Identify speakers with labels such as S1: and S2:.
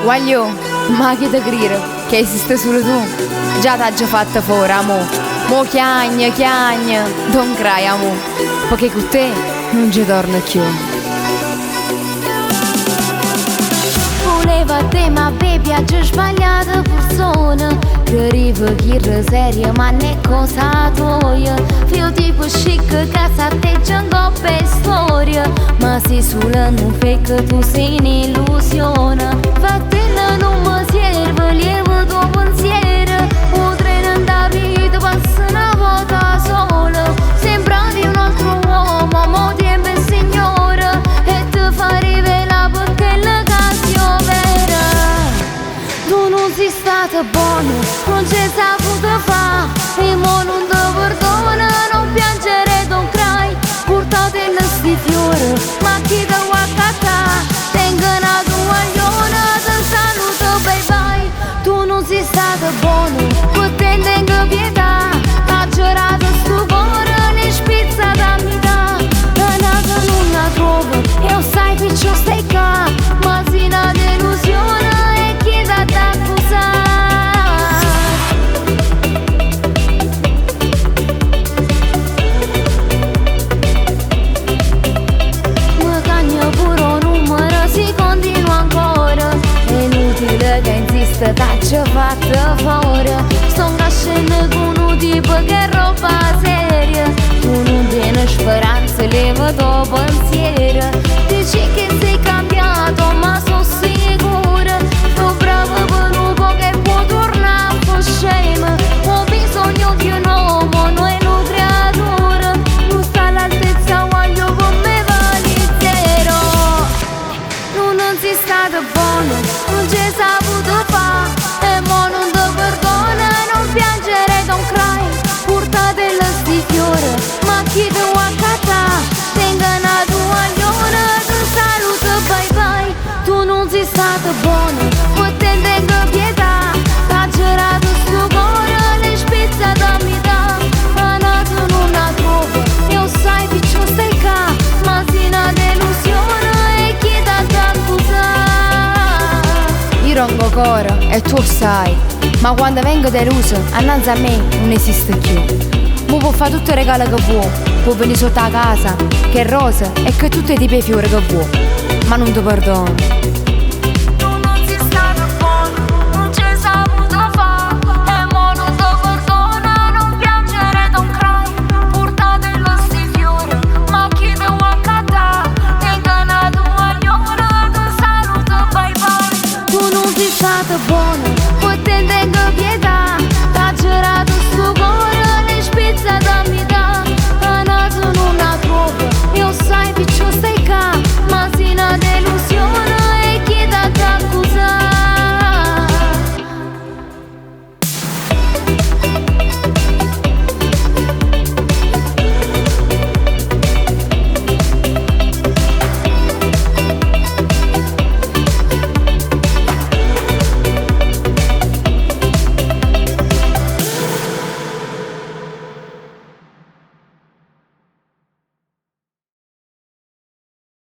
S1: Guaglio, ma che te crire? Che esiste solo tu? Già t'ha già fatta fuori, amo. Mo chiagna, non cry, amo. Perché con te non ci torno più.
S2: Voleva te ma baby ha già sbagliato persona. Creriva che seria ma ne cosa tua. Fio tipo chic che s'atteggia in coppia e storia. Ma se sulla non fake tu sei un'illusione. Fatela non mi serve, lievo tuo pensiero. Un treno da vita passa una volta sola. Sembravi un altro uomo, mo tempo è signore. E ti fa rivelare perché la canzone vera. Tu non sei stata buona, non c'è saputo fare. E mo non ti perdona, non piangere, don't cry. Portate sti fiori, ma chi te vuoi accattare? Tengo una guagliona, ti saluto, bye bye. Tu non sei stata buona, per te tengo pietà. Ha girato sto cuore, ne spizza da metà. La nata non la trovo, e sai piccio stai qua. Ma si una delusione e chi da accusare. Mi cagna pure un numero, si continua ancora. È inutile che insiste, t'ha fatto fuori. Sto nascendo con un tipo che è roba seria. Tu non tieni speranze, leva tuo pensiero. Dici che sei cambiato, ma sono sicura. Sto bravo per un po' che può tornare a fare scema. Ho bisogno di un uomo, non è una creatura. Non sta all'altezza, voglio come vali zero. Tu non sei stata buona, non c'è saputo fare. E mo non ti perdona, non piangere, don't cry. Portate sti fiori, ma chi ti vuoi accattare? Tenga una tua gliona, ti saluto, bye bye. Tu non sei stata buona, per te tengo pietà. T'ha girato sto cuore, le spizza da metà. Ma nato non la trovo, io sai piccio stai qua. Ma si una delusione e chi t'ha accusare.
S1: Io rongo coro e tu sai. Ma quando vengo deluso, annanzi a me non esiste più. Mo può fare tutto il regalo che vuoi. Può venire sotto la casa, che è rosa e che tutti i tipi di fiori che vuoi. Ma non ti perdono.